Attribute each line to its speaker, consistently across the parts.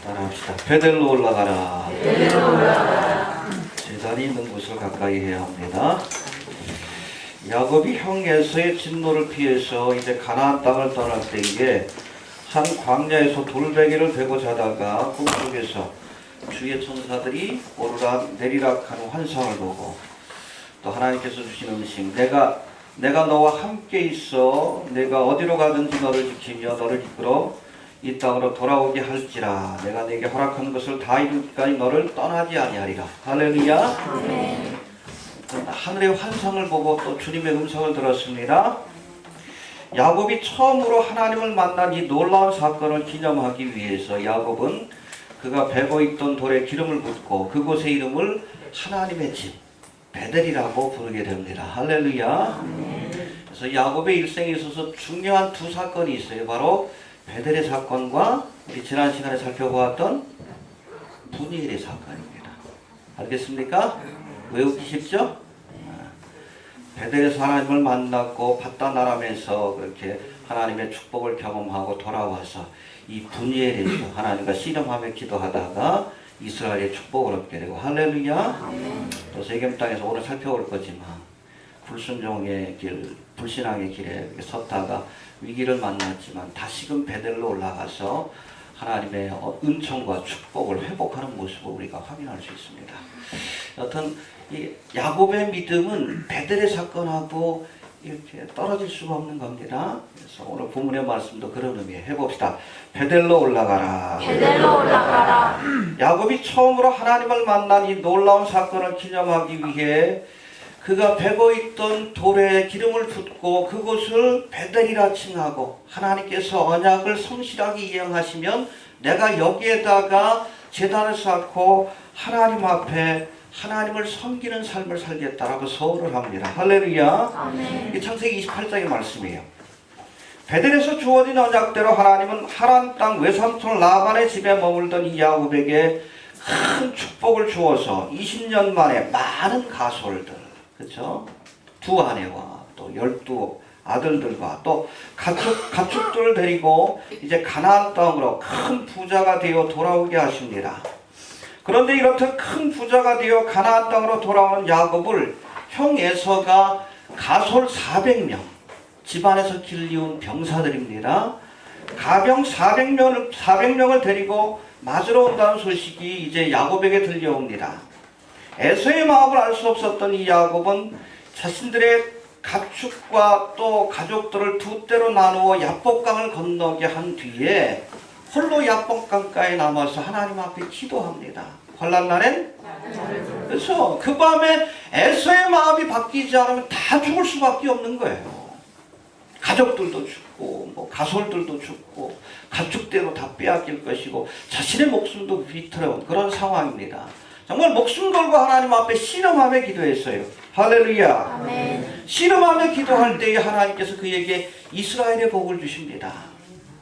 Speaker 1: 따라합시다. 베델로 올라가라.
Speaker 2: 베델로 올라가라.
Speaker 1: 제단이 있는 곳을 가까이 해야 합니다. 야곱이 형 에서의 진노를 피해서 이제 가나안 땅을 떠날 때에 한 광야에서 돌베개를 베고 자다가 꿈속에서 주의 천사들이 오르락 내리락 하는 환상을 보고 또 하나님께서 주신 음식 내가 너와 함께 있어 내가 어디로 가든지 너를 지키며 너를 이끌어 이 땅으로 돌아오게 할지라 내가 내게 허락한 것을 다 이루기까지 너를 떠나지 아니하리라. 할렐루야.
Speaker 2: 아멘.
Speaker 1: 하늘의 환상을 보고 또 주님의 음성을 들었습니다. 야곱이 처음으로 하나님을 만난 이 놀라운 사건을 기념하기 위해서 야곱은 그가 베고 있던 돌에 기름을 붓고 그곳의 이름을 하나님의 집 베델이라고 부르게 됩니다. 할렐루야. 그래서 야곱의 일생에 있어서 중요한 두 사건이 있어요. 바로 베델의 사건과 우리 지난 시간에 살펴보았던 분이엘의 사건입니다. 알겠습니까? 외우기 쉽죠? 베델에서 하나님을 만났고 바다나람에서 그렇게 하나님의 축복을 경험하고 돌아와서 이 분이엘에서 하나님과 씨름하며 기도하다가 이스라엘의 축복을 얻게 되고 할렐루야. 또 세겜 땅에서 오늘 살펴볼 거지만 불순종의 길, 불신앙의 길에 섰다가 위기를 만났지만 다시금 베델로 올라가서 하나님의 은총과 축복을 회복하는 모습을 우리가 확인할 수 있습니다. 여튼 이 야곱의 믿음은 베델의 사건하고 이렇게 떨어질 수가 없는 겁니다. 그래서 오늘 본문의 말씀도 그런 의미 해봅시다. 베델로 올라가라.
Speaker 2: 베델로 올라가라.
Speaker 1: 야곱이 처음으로 하나님을 만난 이 놀라운 사건을 기념하기 위해 그가 베고 있던 돌에 기름을 붓고 그곳을 베델이라 칭하고 하나님께서 언약을 성실하게 이행하시면 내가 여기에다가 제단을 쌓고 하나님 앞에 하나님을 섬기는 삶을 살겠다라고 서울을 합니다. 할렐루야.
Speaker 2: 아멘.
Speaker 1: 이 창세기 28장의 말씀이에요. 베델에서 주어진 언약대로 하나님은 하란 땅 외삼촌 라반의 집에 머물던 이 야곱에게 큰 축복을 주어서 20년 만에 많은 가솔들, 그렇죠? 두 아내와 또 12 아들들과 또 가축들을 데리고 이제 가나안 땅으로 큰 부자가 되어 돌아오게 하십니다. 그런데 이렇듯 큰 부자가 되어 가나안 땅으로 돌아오는 야곱을 형 에서가 가솔 400명, 집안에서 길리운 병사들입니다. 가병 400명을 데리고 맞으러 온다는 소식이 이제 야곱에게 들려옵니다. 에서의 마음을 알 수 없었던 이 야곱은 자신들의 가축과 또 가족들을 두 때로 나누어 야복강을 건너게 한 뒤에 홀로 야복강가에 남아서 하나님 앞에 기도합니다. 환난 날엔 그래서 그 밤에 에서의 마음이 바뀌지 않으면 다 죽을 수밖에 없는 거예요. 가족들도 죽고 뭐 가솔들도 죽고 가축대로 다 빼앗길 것이고 자신의 목숨도 위태로운 그런 상황입니다. 정말 목숨 걸고 하나님 앞에 씨름하며 기도했어요. 할렐루야.
Speaker 2: 아멘.
Speaker 1: 씨름하며 기도할 때에 하나님께서 그에게 이스라엘의 복을 주십니다.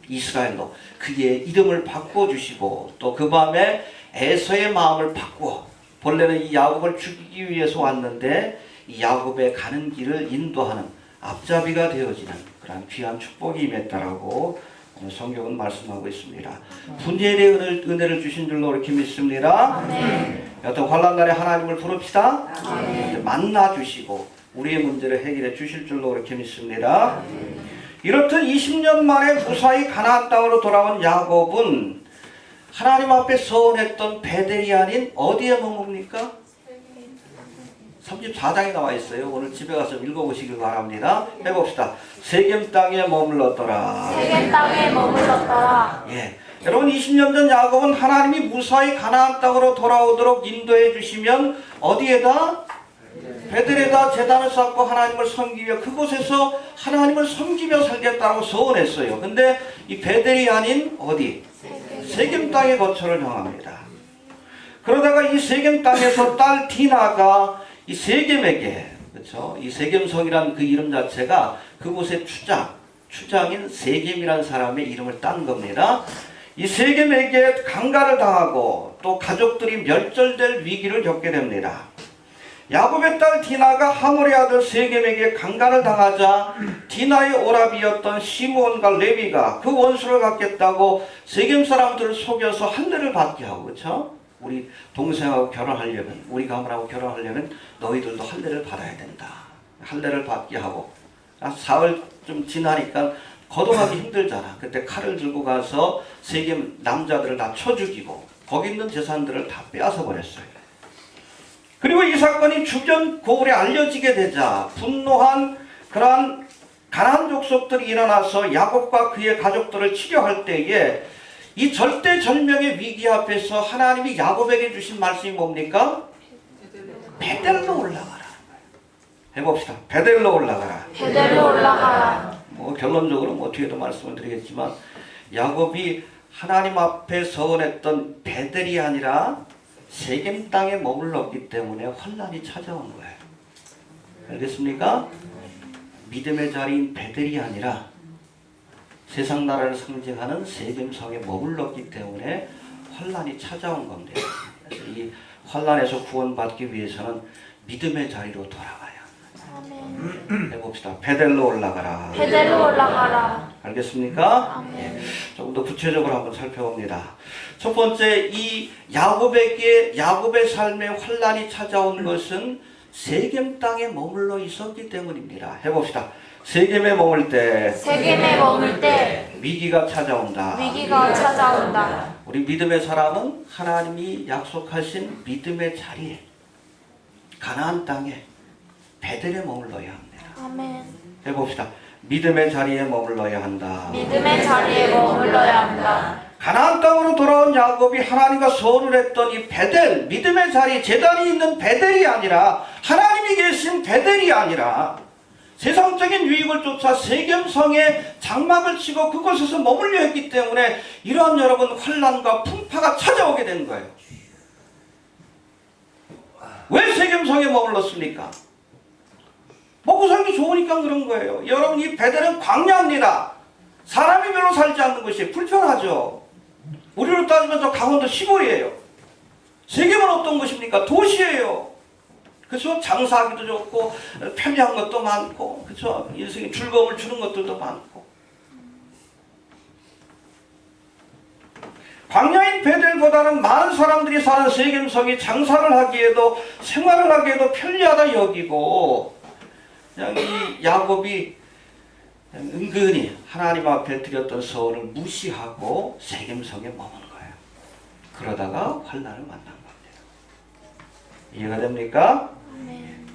Speaker 1: 이스라엘로 그의 이름을 바꿔주시고 또 그 밤에 에서의 마음을 바꾸어 본래는 이 야곱을 죽이기 위해서 왔는데 이 야곱의 가는 길을 인도하는 앞잡이가 되어지는 그런 귀한 축복이 임했다라고 성경은 말씀하고 있습니다. 분이엘의 은혜를 주신 줄로 이렇게 믿습니다. 여튼 환난 날에 하나님을 부릅시다. 만나 주시고 우리의 문제를 해결해 주실 줄로 이렇게 믿습니다. 이렇듯 20년 만에 무사히 가나안 땅으로 돌아온 야곱은 하나님 앞에 서원했던 베델이 아닌 어디에 머뭅니까? 34장에 나와 있어요. 오늘 집에 가서 읽어보시길 바랍니다. 해봅시다. 세겜 땅에 머물렀더라.
Speaker 2: 세겜 땅에 머물렀더라.
Speaker 1: 예. 여러분 20년 전 야곱은 하나님이 무사히 가나안 땅으로 돌아오도록 인도해 주시면 어디에다? 베델에다 제단을 쌓고 하나님을 섬기며 그곳에서 하나님을 섬기며 살겠다고 서원했어요. 근데 이 베델이 아닌 어디? 세겜 땅에 거처를 향합니다. 그러다가 이 세겜 땅에서 딸 디나가 이 세겜에게, 그렇죠? 이 세겜성이란 그 이름 자체가 그곳의 추장인 세겜이라는 사람의 이름을 딴 겁니다. 이 세겜에게 강간을 당하고 또 가족들이 멸절될 위기를 겪게 됩니다. 야곱의 딸 디나가 하몰의 아들 세겜에게 강간을 당하자 디나의 오라비였던 시므온과 레위가 그 원수를 갚겠다고 세겜 사람들을 속여서 할례를 받게 하고, 그렇죠? 우리 동생하고 결혼하려면, 우리 가문하고 결혼하려면 너희들도 할례를 받아야 된다. 할례를 받게 하고, 사흘 좀 지나니까 거동하기 힘들잖아. 그때 칼을 들고 가서 세겜 남자들을 다 쳐 죽이고 거기 있는 재산들을 다 빼앗아 버렸어요. 그리고 이 사건이 주변 고을에 알려지게 되자 분노한 그러한 가나안 족속들이 일어나서 야곱과 그의 가족들을 치료할 때에 이 절대절명의 위기 앞에서 하나님이 야곱에게 주신 말씀이 뭡니까? 베델로 올라가라. 해봅시다. 베델로 올라가라.
Speaker 2: 베델로 올라가라.
Speaker 1: 결론적으로 뒤에도 말씀을 드리겠지만 야곱이 하나님 앞에 서원했던 베델이 아니라 세겜 땅에 머물렀기 때문에 환난이 찾아온 거예요. 알겠습니까? 믿음의 자리인 베델이 아니라 세상 나라를 상징하는 세겜 성에 머물렀기 때문에 환난이 찾아온 겁니다. 그래서 이 환난에서 구원받기 위해서는 믿음의 자리로 돌아가야 합니다. 해봅시다. 베델로 올라가라.
Speaker 2: 베델로 올라가라.
Speaker 1: 알겠습니까? 예, 조금 더 구체적으로 한번 살펴봅니다. 첫 번째, 이 야곱의 삶에 환난이 찾아온 것은 세겜 땅에 머물러 있었기 때문입니다. 해봅시다. 세겜에 머물 때,
Speaker 2: 세겜에 머물 때
Speaker 1: 위기가 찾아온다.
Speaker 2: 위기가 찾아온다.
Speaker 1: 우리 믿음의 사람은 하나님이 약속하신 믿음의 자리에, 가나안 땅에, 베델에 머물러야 합니다.
Speaker 2: 아멘.
Speaker 1: 해봅시다. 믿음의 자리에 머물러야 한다.
Speaker 2: 믿음의 자리에 머물러야 한다.
Speaker 1: 가나안 땅으로 돌아온 야곱이 하나님과 서원을 했던 이 베델, 믿음의 자리, 제단이 있는 베델이 아니라, 하나님이 계신 베델이 아니라 세상적인 유익을 쫓아 세겜성에 장막을 치고 그곳에서 머물려 했기 때문에 이러한 여러분 환난과 풍파가 찾아오게 된 거예요. 왜 세겜성에 머물렀습니까? 먹고 살기 좋으니까 그런 거예요. 여러분, 이 베델은 광야입니다. 사람이 별로 살지 않는 곳이 불편하죠. 우리로 따지면 저 강원도 시골이에요. 세겜은 어떤 곳입니까? 도시예요. 그렇죠? 장사하기도 좋고 편리한 것도 많고, 그렇죠? 인생에 즐거움을 주는 것들도 많고. 광야인 베델보다는 많은 사람들이 사는 세겜성이 장사를 하기에도 생활을 하기에도 편리하다 여기고, 그냥 이 야곱이 은근히 하나님 앞에 드렸던 서원을 무시하고 세겜성에 머문 거예요. 그러다가 환난을 만난 겁니다. 이해가 됩니까?
Speaker 2: 아멘.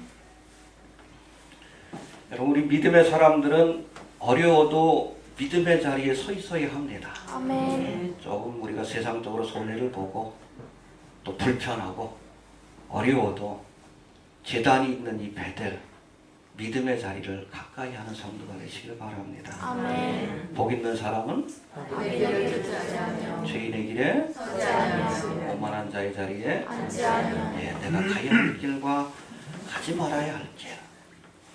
Speaker 1: 여러분, 우리 믿음의 사람들은 어려워도 믿음의 자리에 서 있어야 합니다.
Speaker 2: 아멘.
Speaker 1: 조금 우리가 세상적으로 손해를 보고 또 불편하고 어려워도 제단이 있는 이 베델, 믿음의 자리를 가까이 하는 성도가 되시길 바랍니다.
Speaker 2: 아멘.
Speaker 1: 복 있는 사람은 죄인의 길에 오만한 자의 자리에
Speaker 2: 앉지 아니하며
Speaker 1: 내가 가야 할 길과 가지 말아야 할 길,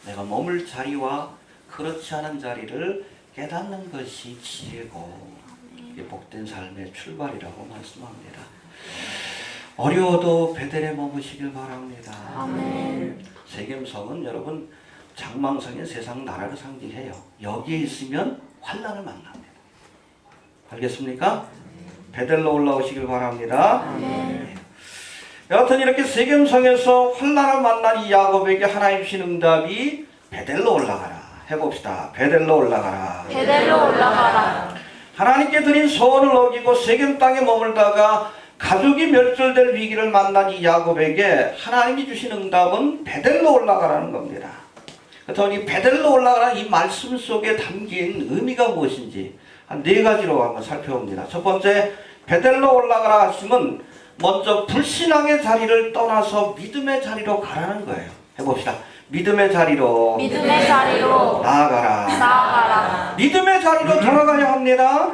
Speaker 1: 내가 머물 자리와 그렇지 않은 자리를 깨닫는 것이 지혜고 복된 삶의 출발이라고 말씀합니다. 어려워도 베델에 머무시길 바랍니다.
Speaker 2: 아멘.
Speaker 1: 세겜성은 여러분 장망성의 세상 나라를 상징해요. 여기에 있으면 환난을 만납니다. 알겠습니까? 베델로 올라오시길 바랍니다.
Speaker 2: 아멘.
Speaker 1: 여하튼 이렇게 세겜성에서 환난을 만난 이 야곱에게 하나님 주신 응답이 베델로 올라가라. 해봅시다. 베델로 올라가라.
Speaker 2: 베델로 올라가라.
Speaker 1: 하나님께 드린 소원을 어기고 세겜 땅에 머물다가 가족이 멸절될 위기를 만난 이 야곱에게 하나님이 주신 응답은 베델로 올라가라는 겁니다. 그렇다면 이 베델로 올라가라는 이 말씀 속에 담긴 의미가 무엇인지 한 4가지로 한번 살펴봅니다. 첫 번째, 베델로 올라가라 하시면 먼저 불신앙의 자리를 떠나서 믿음의 자리로 가라는 거예요. 해봅시다. 믿음의 자리로 나아가라.
Speaker 2: 나아가라.
Speaker 1: 믿음의 자리로 돌아가야 합니다.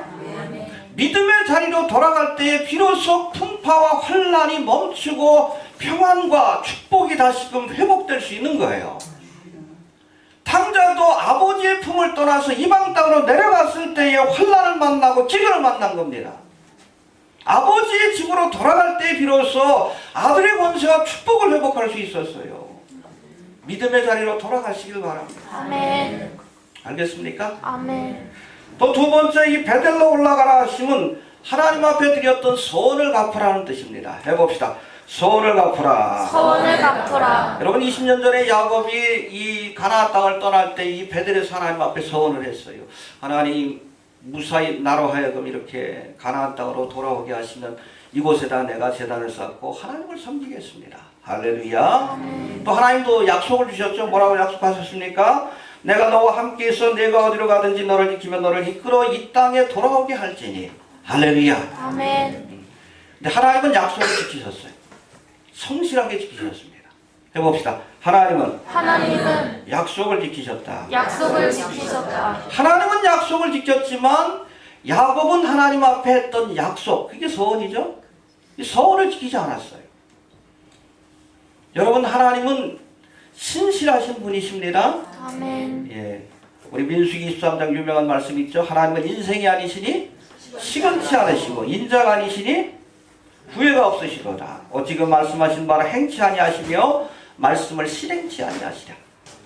Speaker 1: 믿음의 자리로 돌아갈 때에 비로소 풍파와 환난이 멈추고 평안과 축복이 다시금 회복될 수 있는 거예요. 탕자도 아버지의 품을 떠나서 이방 땅으로 내려갔을 때에 환난을 만나고 기근을 만난 겁니다. 아버지의 집으로 돌아갈 때 비로소 아들의 권세와 축복을 회복할 수 있었어요. 믿음의 자리로 돌아가시길 바랍니다.
Speaker 2: 아멘.
Speaker 1: 알겠습니까?
Speaker 2: 아멘.
Speaker 1: 또 두 번째, 이 베델로 올라가라 하심은 하나님 앞에 드렸던 소원을 갚으라는 뜻입니다. 해봅시다. 소원을 갚으라.
Speaker 2: 소원을 갚으라.
Speaker 1: 여러분, 20년 전에 야곱이 이 가나안 땅을 떠날 때 이 베델에서 하나님 앞에 소원을 했어요. 하나님, 무사히 나로 하여금 이렇게 가나안 땅으로 돌아오게 하시면 이곳에다 내가 제단을 쌓고 하나님을 섬기겠습니다. 할렐루야. 또 하나님도 약속을 주셨죠. 뭐라고 약속하셨습니까? 내가 너와 함께 있어 내가 어디로 가든지 너를 지키며 너를 이끌어 이 땅에 돌아오게 할지니. 할렐루야.
Speaker 2: 아멘.
Speaker 1: 근데 하나님은 약속을 지키셨어요. 성실하게 지키셨습니다. 해봅시다. 하나님은 약속을 지키셨다.
Speaker 2: 약속을 지키셨다.
Speaker 1: 하나님은 약속을 지켰지만 야곱은 하나님 앞에 했던 약속, 그게 소원이죠. 이 소원을 지키지 않았어요. 여러분, 하나님은 신실하신 분이십니다.
Speaker 2: 아멘.
Speaker 1: 예, 우리 민수기 23장 유명한 말씀이 있죠. 하나님은 인생이 아니시니 시건치 않으시고 인자가 아니시니 후회가 없으시로다. 지금 말씀하신 바를 행치 아니하시며 말씀을 실행치 아니하시랴.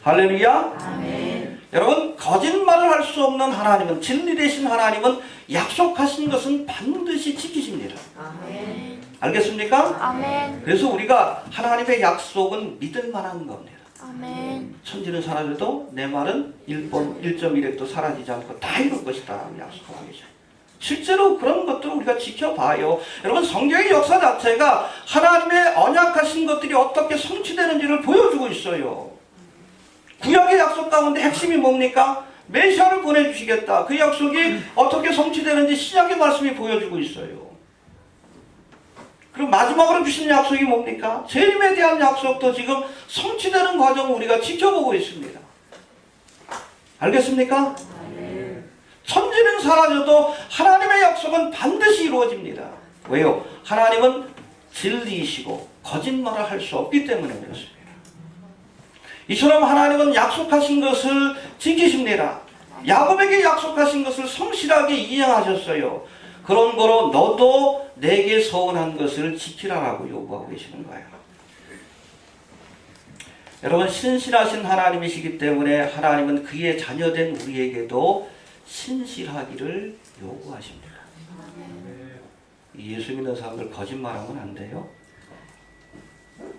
Speaker 1: 할렐루야.
Speaker 2: 아멘.
Speaker 1: 여러분, 거짓말을 할 수 없는 하나님은, 진리 되신 하나님은 약속하신 것은 반드시 지키십니다.
Speaker 2: 아멘.
Speaker 1: 알겠습니까?
Speaker 2: 아멘.
Speaker 1: 그래서 우리가 하나님의 약속은 믿을 만한 겁니다.
Speaker 2: 아멘.
Speaker 1: 천지는 사라져도 내 말은 1.1획도 사라지지 않고 다 이룰 것이다 라고 약속하고 계셔요. 실제로 그런 것들을 우리가 지켜봐요. 여러분, 성경의 역사 자체가 하나님의 언약하신 것들이 어떻게 성취되는지를 보여주고 있어요. 구약의 약속 가운데 핵심이 뭡니까? 메시아를 보내주시겠다. 그 약속이 어떻게 성취되는지 신약의 말씀이 보여주고 있어요. 그리고 마지막으로 주신 약속이 뭡니까? 재림에 대한 약속도 지금 성취되는 과정을 우리가 지켜보고 있습니다. 알겠습니까? 천지는 사라져도 하나님의 약속은 반드시 이루어집니다. 왜요? 하나님은 진리이시고 거짓말을 할 수 없기 때문에 그렇습니다. 이처럼 하나님은 약속하신 것을 지키십니다. 야곱에게 약속하신 것을 성실하게 이행하셨어요. 그런 거로 너도 내게 서운한 것을 지키라라고 요구하고 계시는 거예요. 여러분, 신실하신 하나님이시기 때문에 하나님은 그의 자녀된 우리에게도 신실하기를 요구하십니다. 예수 믿는 사람들 거짓말하면 안 돼요.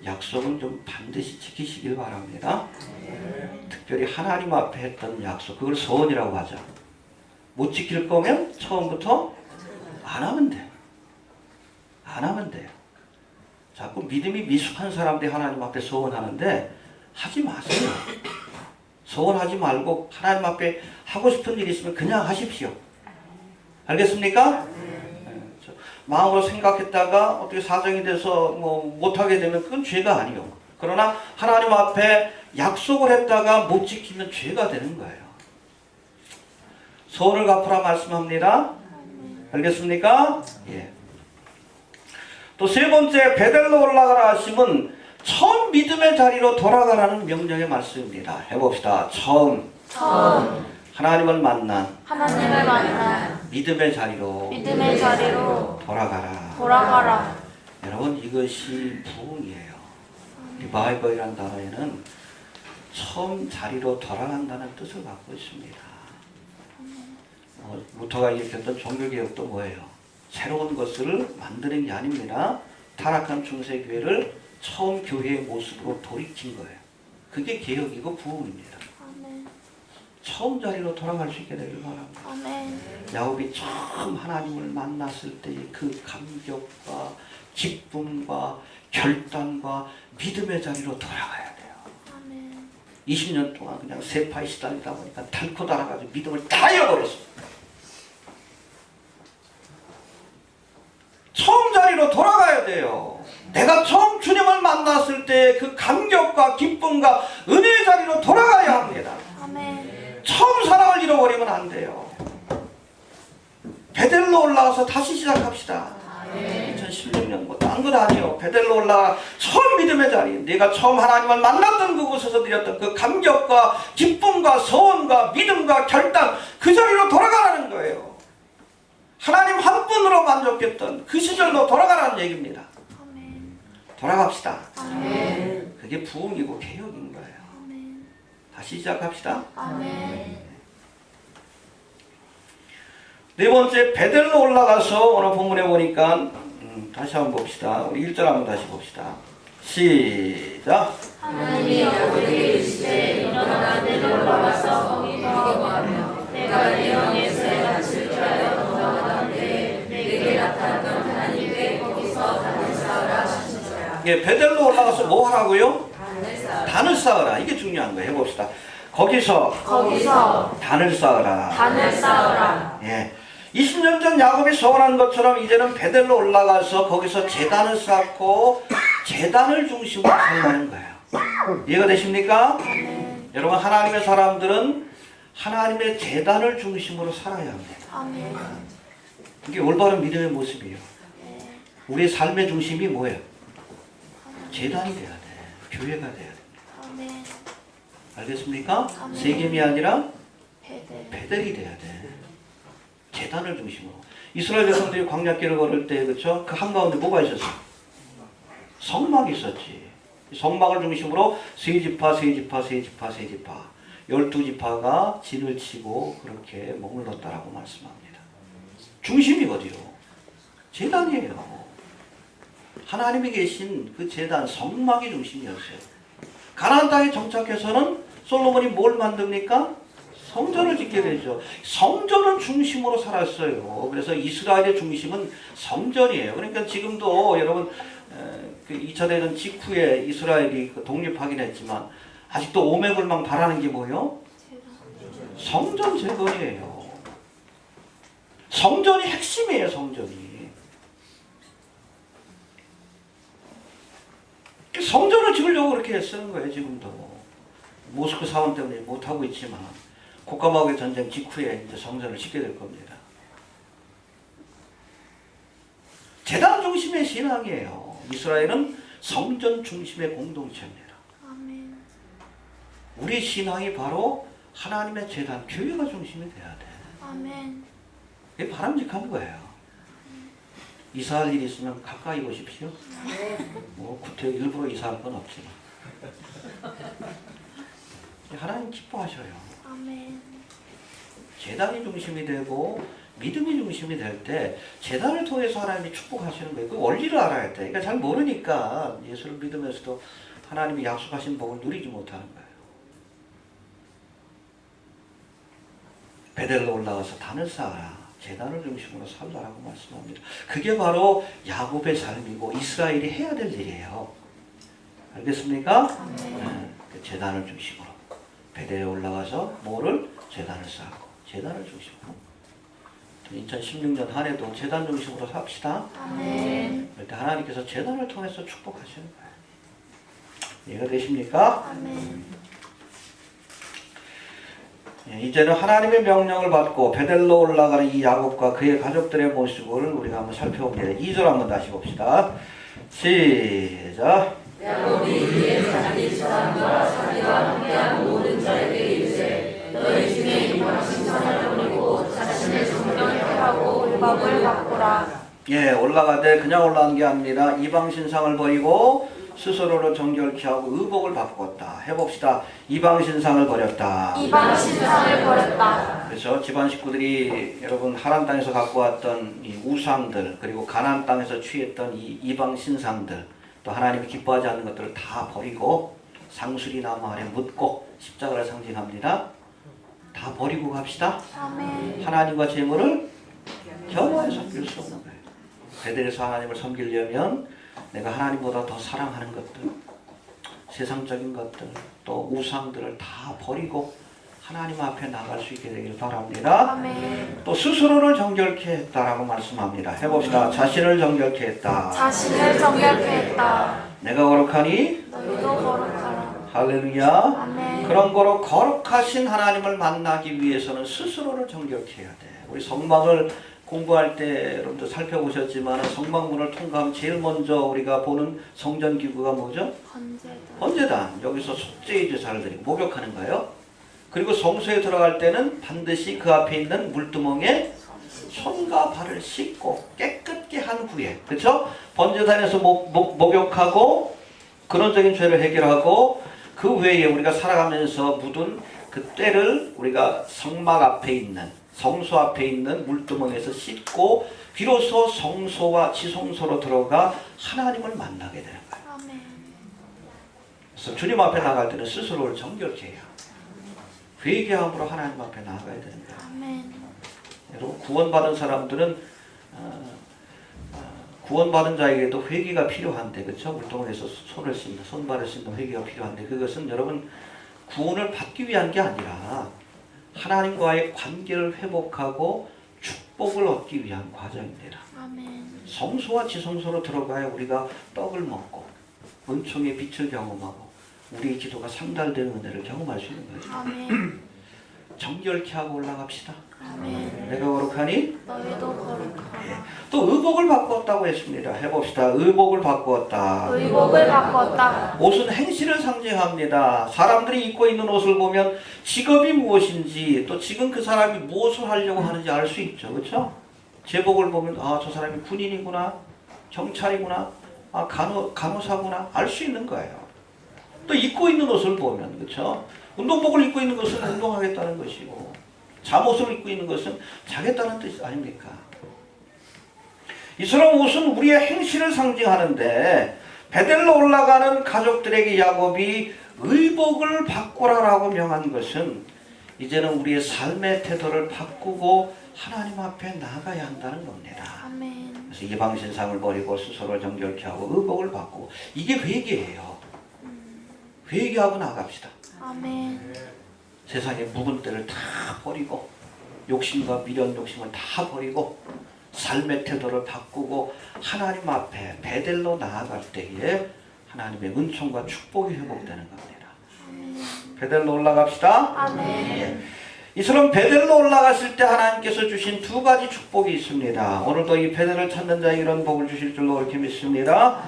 Speaker 1: 약속은 좀 반드시 지키시길 바랍니다. 특별히 하나님 앞에 했던 약속, 그걸 소원이라고 하죠. 못 지킬 거면 처음부터 안 하면 돼요. 안 하면 돼요. 자꾸 믿음이 미숙한 사람들이 하나님 앞에 소원하는데 하지 마세요. 소원하지 말고 하나님 앞에 하고 싶은 일이 있으면 그냥 하십시오. 알겠습니까? 마음으로 생각했다가 어떻게 사정이 돼서 못하게 되면 그건 죄가 아니요. 그러나 하나님 앞에 약속을 했다가 못 지키면 죄가 되는 거예요. 소원을 갚으라 말씀합니다. 알겠습니까? 예. 또 세 번째, 베델로 올라가라 하심은 처음 믿음의 자리로 돌아가라는 명령의 말씀입니다. 해봅시다. 처음 하나님을 만난 믿음의 자리로 돌아가라. 여러분, 이것이 부흥이에요. 리바이벌이라는 단어에는 처음 자리로 돌아간다는 뜻을 갖고 있습니다. 루터가 일으켰던 종교개혁도 뭐예요? 새로운 것을 만드는 게 아닙니다. 타락한 중세교회를 처음 교회의 모습으로 돌이킨 거예요. 그게 개혁이고 부흥입니다.
Speaker 2: 아멘.
Speaker 1: 처음 자리로 돌아갈 수 있게 되길 바랍니다.
Speaker 2: 아멘.
Speaker 1: 야곱이 처음 하나님을 만났을 때의 그 감격과 기쁨과 결단과 믿음의 자리로 돌아가야 돼요.
Speaker 2: 아멘.
Speaker 1: 20년 동안 그냥 세파에 시달리다 보니까 닳고 달아가지고 믿음을 다 잃어버렸어요. 처음 자리로 돌아가야 돼요. 내가 처음 주님을 만났을 때 그 감격과 기쁨과 은혜의 자리로 돌아가야 합니다.
Speaker 2: 아멘.
Speaker 1: 처음 사랑을 잃어버리면 안 돼요. 베델로 올라와서 다시 시작합시다. 2016년 딴 것 아니에요. 베델로 올라와 처음 믿음의 자리, 내가 처음 하나님을 만났던 그곳에서 드렸던 그 감격과 기쁨과 소원과 믿음과 결단, 그 자리로 돌아가라는 거예요. 하나님 한 분으로 만족했던 그 시절로 돌아가라는 얘기입니다.
Speaker 2: 아멘.
Speaker 1: 돌아갑시다.
Speaker 2: 아멘.
Speaker 1: 그게 부흥이고 개혁인 거예요. 다시 시작합시다.
Speaker 2: 아멘.
Speaker 1: 네 번째, 베델로 올라가서 오늘 본문에 보니까 다시 한번 봅시다. 우리 1절 한번 다시 봅시다. 시작.
Speaker 2: 하나님이 야곱에게 이르시되 일어나 베델로 올라가서 거기 거하며 내가 네 영에서 갇힐 줄 알고 도망하는데 내게 나타났던 하나님께 거기서 단을 쌓으라 하시니라.
Speaker 1: 예, 베델로 올라가서 뭐 하라고요?
Speaker 2: 단을 쌓으라.
Speaker 1: 단을 쌓으라. 이게 중요한 거예요. 해봅시다. 거기서 단을 쌓으라.
Speaker 2: 단을 쌓으라.
Speaker 1: 예. 20년 전 야곱이 소원한 것처럼 이제는 베델로 올라가서 거기서 제단을 쌓고 제단을 중심으로 살라는 거예요. 이해가 되십니까? 여러분, 하나님의 사람들은 하나님의 제단을 중심으로 살아야 합니다.
Speaker 2: 아멘.
Speaker 1: 이게 올바른 믿음의 모습이에요. 우리의 삶의 중심이 뭐예요? 제단이 돼야 돼. 교회가 돼야 돼.
Speaker 2: 아멘.
Speaker 1: 알겠습니까?
Speaker 2: 아멘.
Speaker 1: 세겜이 아니라
Speaker 2: 베델.
Speaker 1: 베델이 돼야 돼. 제단을 중심으로. 이스라엘 백성들이 광야길을 걸을 때, 그렇죠? 그 한가운데 뭐가 있었어? 성막이 있었지. 성막을 중심으로 세 지파, 12지파가 진을 치고 그렇게 머물렀다라고 말씀합니다. 중심이 어디요? 제단이에요. 하나님이 계신 그 제단, 성막이 중심이었어요. 가나안 땅에 정착해서는 솔로몬이 뭘 만듭니까? 성전을 짓게 되죠. 성전을 중심으로 살았어요. 그래서 이스라엘의 중심은 성전이에요. 그러니까 지금도 여러분, 그 2차 대전 직후에 이스라엘이 독립하긴 했지만 아직도 오매불망 바라는 게 뭐예요? 성전 재건이에요. 성전이 핵심이에요. 성전이. 성전을 지으려고 그렇게 쓰는 거예요. 지금도. 모스크 사원 때문에 못하고 있지만 국가마국의 전쟁 직후에 이제 성전을 짓게 될 겁니다. 제단 중심의 신앙이에요. 이스라엘은 성전 중심의 공동체입니다.
Speaker 2: 아멘.
Speaker 1: 우리 신앙이 바로 하나님의 제단, 교회가 중심이 돼야 돼.
Speaker 2: 아멘.
Speaker 1: 이게 바람직한 거예요. 이사할 일이 있으면 가까이 오십시오. 뭐 구태 일부러 이사할 건 없지만 하나님 기뻐하셔요.
Speaker 2: 아멘.
Speaker 1: 제단이 중심이 되고 믿음이 중심이 될 때 제단을 통해서 하나님이 축복하시는 거예요. 그 원리를 알아야 돼. 그러니까 잘 모르니까 예수를 믿으면서도 하나님이 약속하신 복을 누리지 못하는 거예요. 베델로 올라가서 단을 쌓아라. 제단을 중심으로 살라라고 말씀합니다. 그게 바로 야곱의 삶이고 이스라엘이 해야 될 일이에요. 알겠습니까? 네, 그 제단을 중심으로 베델에 올라가서 뭐를? 제단을 쌓고 제단을 중심으로 2016년 한 해도 제단 중심으로 삽시다.
Speaker 2: 아멘.
Speaker 1: 그때 하나님께서 제단을 통해서 축복하시는 거예요. 이해가 되십니까?
Speaker 2: 아멘.
Speaker 1: 이제는 하나님의 명령을 받고 베델로 올라가는 이 야곱과 그의 가족들의 모습을 우리가 한번 살펴봅니다. 2절 한번 다시 봅시다. 시작.
Speaker 2: 야곱이 이에 자기 집안과 자기와 함께한 모든 자에게 이르되 너희 중에 이방 신상을 버리고 자신의 정령을 택하고 율법을 바꾸라.
Speaker 1: 예, 올라가되 그냥 올라간 게 아니라 이방 신상을 버리고 스스로를 정결케 하고 의복을 바꾸었다. 해봅시다. 이방 신상을 버렸다.
Speaker 2: 이방 신상을 버렸다.
Speaker 1: 그래서 집안 식구들이 여러분 하란 땅에서 갖고 왔던 이 우상들, 그리고 가나안 땅에서 취했던 이 이방 신상들, 또 하나님이 기뻐하지 않는 것들을 다 버리고 상수리 나무 아래 묻고 십자가를 상징합니다. 다 버리고 갑시다.
Speaker 2: 아멘.
Speaker 1: 하나님과 재물을 겸하여 섬길 수 없는 거예요. 베델에서 하나님을 섬기려면 내가 하나님보다 더 사랑하는 것들, 세상적인 것들, 또 우상들을 다 버리고 하나님 앞에 나갈 수 있게 되길 바랍니다.
Speaker 2: 아멘.
Speaker 1: 또 스스로를 정결케 했다라고 말씀합니다. 해봅시다. 자신을 정결케 했다.
Speaker 2: 자신을 정결케 했다.
Speaker 1: 내가 거룩하니
Speaker 2: 너희도 거룩하라.
Speaker 1: 할렐루야.
Speaker 2: 아멘.
Speaker 1: 그런 거로 거룩하신 하나님을 만나기 위해서는 스스로를 정결케 해야 돼. 우리 성막을 공부할 때 여러분도 살펴보셨지만 성막문을 통과하면 제일 먼저 우리가 보는 성전기구가 뭐죠?
Speaker 2: 번제다.
Speaker 1: 번제단. 여기서 속죄의 제사를 드리고 목욕하는 거예요. 그리고 성소에 들어갈 때는 반드시 그 앞에 있는 물두멍에 손과 발을 씻고 깨끗게 한 후에, 그렇죠? 번제단에서 목욕하고 근원적인 죄를 해결하고 그 외에 우리가 살아가면서 묻은 그 때를 우리가 성막 앞에 있는, 성소 앞에 있는 물두멍에서 씻고 비로소 성소와 지성소로 들어가 하나님을 만나게 되는 거예요.
Speaker 2: 아멘.
Speaker 1: 그래서 주님 앞에 나갈 때는 스스로를 정결케 해요. 회개함으로 하나님 앞에 나가야 되는 거예요.
Speaker 2: 아멘.
Speaker 1: 여러분, 구원받은 사람들은 구원받은 자에게도 회개가 필요한데, 그렇죠? 물동에서 손을 씻는, 손발을 씻는 회개가 필요한데, 그것은 여러분 구원을 받기 위한 게 아니라 하나님과의 관계를 회복하고 축복을 얻기 위한 과정입니다.
Speaker 2: 아멘.
Speaker 1: 성소와 지성소로 들어가야 우리가 떡을 먹고 은총의 빛을 경험하고 우리의 기도가 상달되는 은혜를 경험할 수 있는 거죠.
Speaker 2: 아멘.
Speaker 1: 정결케 하고 올라갑시다.
Speaker 2: 아멘.
Speaker 1: 내가 거룩하니
Speaker 2: 너희도 거룩하라.
Speaker 1: 또 의복을 바꾸었다고 했습니다. 해봅시다. 의복을 바꾸었다.
Speaker 2: 의복을 바꿨다.
Speaker 1: 옷은 행실을 상징합니다. 사람들이 입고 있는 옷을 보면 직업이 무엇인지 또 지금 그 사람이 무엇을 하려고 하는지 알 수 있죠. 그렇죠? 제복을 보면 아, 저 사람이 군인이구나, 경찰이구나, 아, 간호사구나 알 수 있는 거예요. 또 입고 있는 옷을 보면, 그렇죠? 운동복을 입고 있는 것은 운동하겠다는 것이고 잠옷을 입고 있는 것은 자겠다는 뜻 아닙니까? 이처럼 옷은 우리의 행실을 상징하는데 베델로 올라가는 가족들에게 야곱이 의복을 바꾸라라고 명한 것은 이제는 우리의 삶의 태도를 바꾸고 하나님 앞에 나가야 한다는 겁니다.
Speaker 2: 아멘.
Speaker 1: 그래서 이방신상을 버리고 스스로를 정결케 하고 의복을 바꾸고, 이게 회개예요. 회개하고 나갑시다.
Speaker 2: 아멘.
Speaker 1: 세상의 묵은 때를 다 버리고 욕심과 미련 욕심을 다 버리고 삶의 태도를 바꾸고 하나님 앞에 베델로 나아갈 때에 하나님의 은총과 축복이 회복되는 겁니다. 베델로 올라갑시다.
Speaker 2: 아멘.
Speaker 1: 이처럼 베델로 올라갔을 때 하나님께서 주신 두 가지 축복이 있습니다. 오늘도 이 베델을 찾는 자에게 이런 복을 주실 줄로 그렇게 믿습니다.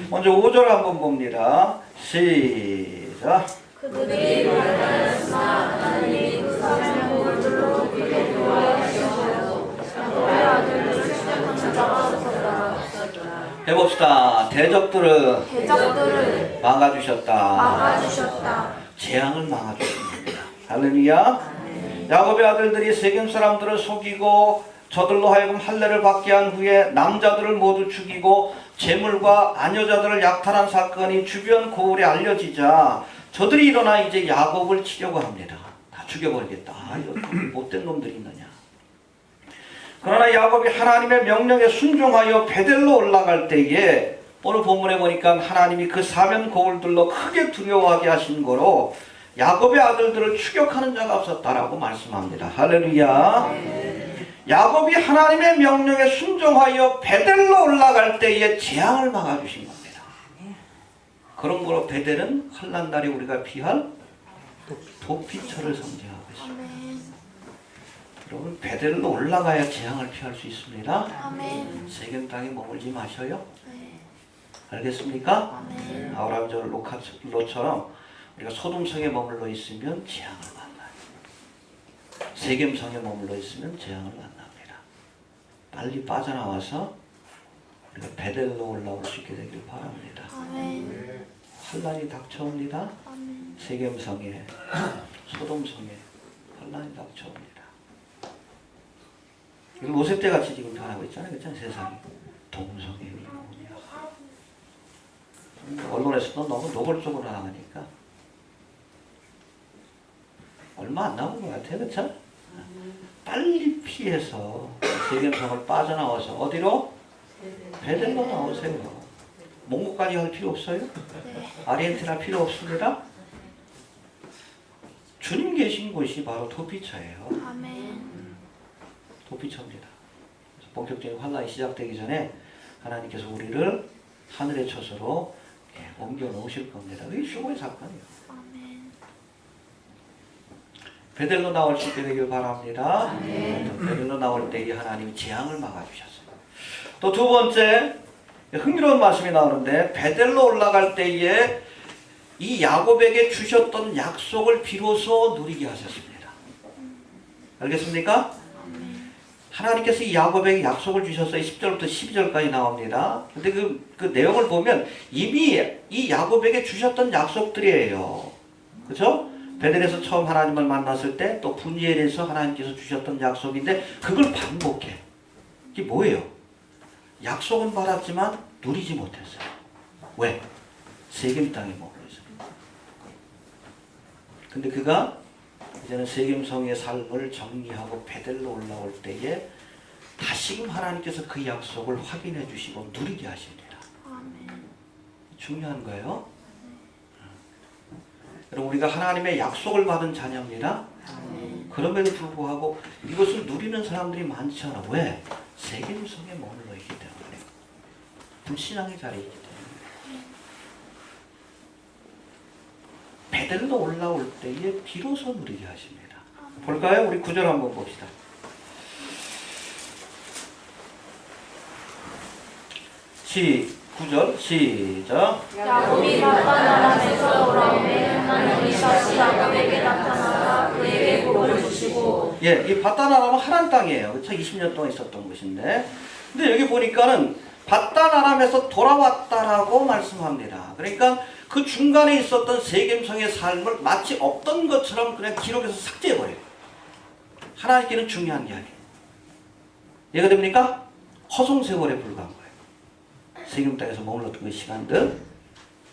Speaker 1: 먼저 5절 한번 봅니다. 시작.
Speaker 2: 그들이 말하였으나 하나님이 그 사람의 목을 둘러 그에게 도와주시고 야곱의 아들을 추격하는 자가 없었더라.
Speaker 1: 해봅시다. 대적들은
Speaker 2: 대적들을
Speaker 1: 막아주셨다.
Speaker 2: 막아주셨다.
Speaker 1: 재앙을 막아주십니다. 할렐루야. 야곱의 아들들이 세겜 사람들을 속이고 저들로 하여금 할례를 받게 한 후에 남자들을 모두 죽이고 재물과 아녀자들을 약탈한 사건이 주변 고을에 알려지자 저들이 일어나 이제 야곱을 치려고 합니다. 다 죽여버리겠다. 아, 이거 못된 놈들이 있느냐. 그러나 야곱이 하나님의 명령에 순종하여 베델로 올라갈 때에 오늘 본문에 보니까 하나님이 그 사면 고을들로 크게 두려워하게 하신 거로 야곱의 아들들을 추격하는 자가 없었다라고 말씀합니다. 할렐루야. 야곱이 하나님의 명령에 순종하여 베델로 올라갈 때에 재앙을 막아주신 겁니다. 그런 거로 베델은 환난날에 우리가 피할 도피처를 상징하고 있습니다.
Speaker 2: 아멘.
Speaker 1: 여러분, 베델로 올라가야 재앙을 피할 수 있습니다.
Speaker 2: 아멘.
Speaker 1: 세겜 땅에 머물지 마셔요.
Speaker 2: 네.
Speaker 1: 알겠습니까?
Speaker 2: 아멘.
Speaker 1: 아브라함 롯처럼 우리가 소돔성에 머물러 있으면 재앙을 만나요. 세겜성에 머물러 있으면 재앙을 만납니다. 빨리 빠져나와서 우리가 베델로 올라올 수 있게 되길 바랍니다.
Speaker 2: 아멘.
Speaker 1: 환난이 닥쳐옵니다.
Speaker 2: 아멘.
Speaker 1: 세겜성에, 소돔성에 환난이 닥쳐옵니다. 이건 로셉때 같이 지금 변하고 있잖아요. 그렇죠? 세상이 동성애 위문이야. 언론에서도 너무 노골적으로 나가니까 얼마 안 남은 것 같아요. 그렇죠? 빨리 피해서 세겜성을 빠져나와서 어디로? 베델로 나오세요. 몽고까지 할 필요 없어요? 아르헨티나 필요 없습니다. 주님 계신 곳이 바로 도피처예요.
Speaker 2: 아멘.
Speaker 1: 도피처입니다. 그래서 본격적인 환란이 시작되기 전에 하나님께서 우리를 하늘의 처소로 옮겨 놓으실 겁니다. 이게 최고의 사건이에요.
Speaker 2: 아멘.
Speaker 1: 베델로 나올 수 있게 되길 바랍니다. 베델로 나올 때에 하나님이 재앙을 막아주셨어요. 또 두 번째 흥미로운 말씀이 나오는데 베델로 올라갈 때에 이 야곱에게 주셨던 약속을 비로소 누리게 하셨습니다. 알겠습니까? 하나님께서 이 야곱에게 약속을 주셨어요. 10절부터 12절까지 나옵니다. 근데 그 내용을 보면 이미 이 야곱에게 주셨던 약속들이에요. 그렇죠? 베델에서 처음 하나님을 만났을 때 또 분이엘에서 하나님께서 주셨던 약속인데 그걸 반복해. 이게 뭐예요? 약속은 받았지만 누리지 못했어요. 왜? 세겜 땅에 머물러 있어요. 근데 그가 이제는 세겜성의 삶을 정리하고 베델로 올라올 때에 다시금 하나님께서 그 약속을 확인해 주시고 누리게 하십니다. 중요한 거예요. 여러분 우리가 하나님의 약속을 받은 자녀입니다. 그럼에도 불구하고 이것을 누리는 사람들이 많지 않아. 왜? 세겜성에 머물러 있기 때문에. 불신앙의 자리이기 때문에. 베델로 올라올 때에 비로소 누리게 하십니다. 볼까요? 우리 9절 한번 봅시다. 9절 시작.
Speaker 2: 야곱이 바단 아람에서 돌아오매 하나님이 다시 야곱에게 나타나사 그에게 복을 주시고.
Speaker 1: 예, 이 바단 아람은 하란 땅이에요. 그렇죠? 20년 동안 있었던 곳인데. 근데 여기 보니까는 바단 아람에서 돌아왔다라고 말씀합니다. 그러니까 그 중간에 있었던 세겜성의 삶을 마치 없던 것처럼 그냥 기록해서 삭제해버려요. 하나님께는 중요한 게 아니에요. 이해가 됩니까? 허송세월에 불과한 거예요. 세겜 땅에서 머물렀던 그 시간들.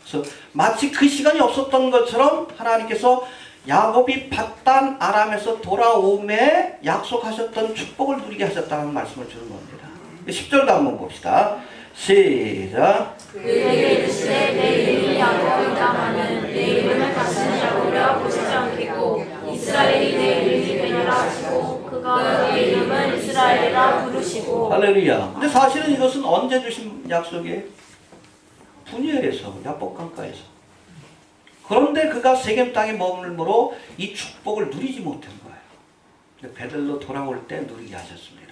Speaker 1: 그래서 마치 그 시간이 없었던 것처럼 하나님께서 야곱이 바단 아람에서 돌아오매 약속하셨던 축복을 누리게 하셨다는 말씀을 주는 겁니다. 10절도 한번 봅시다. 시작.
Speaker 2: 그에게 이르시되 내 이름이 야곱이다 하는 내 이름을 다시는 야곱이라 부르지 않겠고 이스라엘이 내 이름이 되리라 하시고 그가 내 이름을 이스라엘이라 부르시고.
Speaker 1: 할렐루야. 근데 사실은 이것은 언제 주신 약속이에요? 분이엘에서, 야복강가에서. 그런데 그가 세겜 땅에 머물므로 이 축복을 누리지 못한 거예요. 베델로 돌아올 때 누리게 하셨습니다.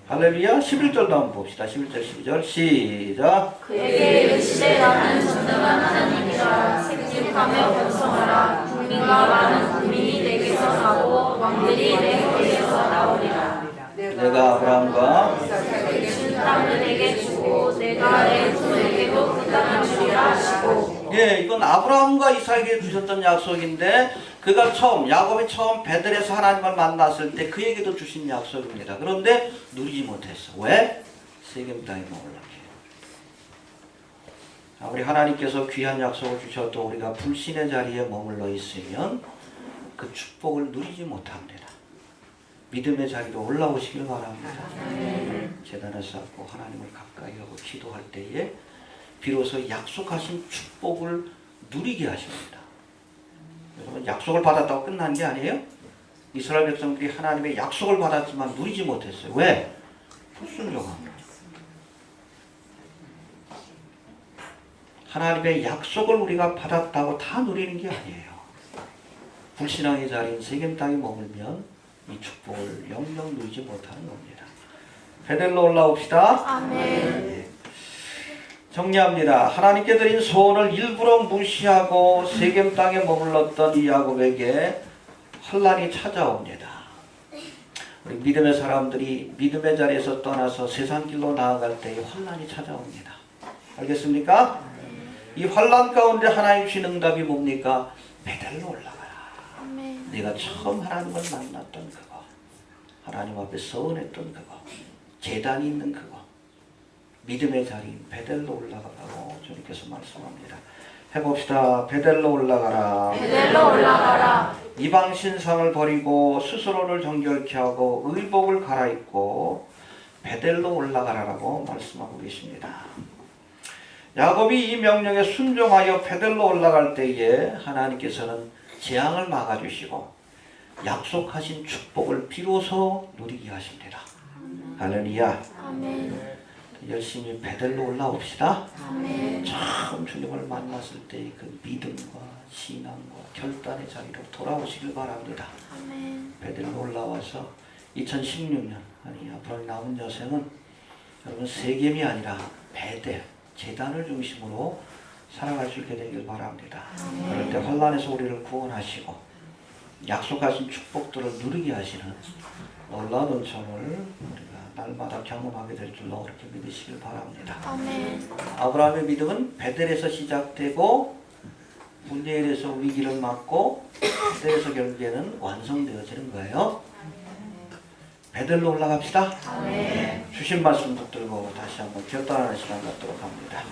Speaker 1: 할렐루야. 11절도 한번 봅시다. 11절 12절 시작.
Speaker 2: 그에게 이르시되 나는 전능한 하나님이라 생육하며 번성하라 국민과 많은 국민이 내게서 나고 왕들이 내 거리에서 나오리라.
Speaker 1: 내가 아브라함과
Speaker 2: 준 땅을 내게 주고 내가 내 후손에게도 그 땅을 주리라 하시고.
Speaker 1: 예, 이건 아브라함과 이삭에게 주셨던 약속인데 그가 야곱이 처음 베델에서 하나님을 만났을 때 그에게도 주신 약속입니다. 그런데 누리지 못했어. 왜? 세겜 땅에 머물렀기에. 우리 하나님께서 귀한 약속을 주셔도 우리가 불신의 자리에 머물러 있으면 그 축복을 누리지 못합니다. 믿음의 자리로 올라오시길 바랍니다. 제단을 쌓고 하나님을 가까이 하고 기도할 때에 비로소 약속하신 축복을 누리게 하십니다. 여러분 약속을 받았다고 끝난 게 아니에요? 이스라엘 백성들이 하나님의 약속을 받았지만 누리지 못했어요. 왜? 불순종합니다. 하나님의 약속을 우리가 받았다고 다 누리는 게 아니에요. 불신앙의 자리인 세겜 땅에 머물면 이 축복을 영영 누리지 못하는 겁니다. 베델로 올라옵시다.
Speaker 2: 아멘.
Speaker 1: 정리합니다. 하나님께 드린 소원을 일부러 무시하고 세겜 땅에 머물렀던 이 야곱에게 환난이 찾아옵니다. 우리 믿음의 사람들이 믿음의 자리에서 떠나서 세상 길로 나아갈 때에 환난이 찾아옵니다. 알겠습니까? 이 환난 가운데 하나님 주신 응답이 뭡니까? 베델로 올라가라. 네가 처음 하나님을 만났던 그거, 하나님 앞에 서원했던 그거, 제단이 있는 그거, 믿음의 자리인 베델로 올라가라고 주님께서 말씀합니다. 해봅시다. 베델로 올라가라.
Speaker 2: 베델로 올라가라.
Speaker 1: 이방 신상을 버리고 스스로를 정결케 하고 의복을 갈아입고 베델로 올라가라라고 말씀하고 계십니다. 야곱이 이 명령에 순종하여 베델로 올라갈 때에 하나님께서는 재앙을 막아주시고 약속하신 축복을 비로소 누리게 하십니다. 할렐루야.
Speaker 2: 아멘.
Speaker 1: 열심히 베델로 올라옵시다.
Speaker 2: 아멘.
Speaker 1: 처음 주님을 만났을 때의 그 믿음과 신앙과 결단의 자리로 돌아오시길 바랍니다.
Speaker 2: 아멘.
Speaker 1: 베델로 올라와서 2016년 앞으로 남은 여생은 여러분 세겜이 아니라 베델, 제단을 중심으로 살아갈 수 있게 되길 바랍니다. 그럴 때 환난에서 우리를 구원하시고 약속하신 축복들을 누리게 하시는 놀라운 은총을 우리가 날마다 경험하게 될 줄로 그렇게 믿으시길 바랍니다.
Speaker 2: 아멘.
Speaker 1: 아브라함의 믿음은 베델에서 시작되고 문제에 대해서 위기를 맞고 베델에서 결국에는 완성되어지는 거예요. 베델로 올라갑시다. 주신 말씀 붙들고 다시 한번 결단하는 시간 갖도록 합니다.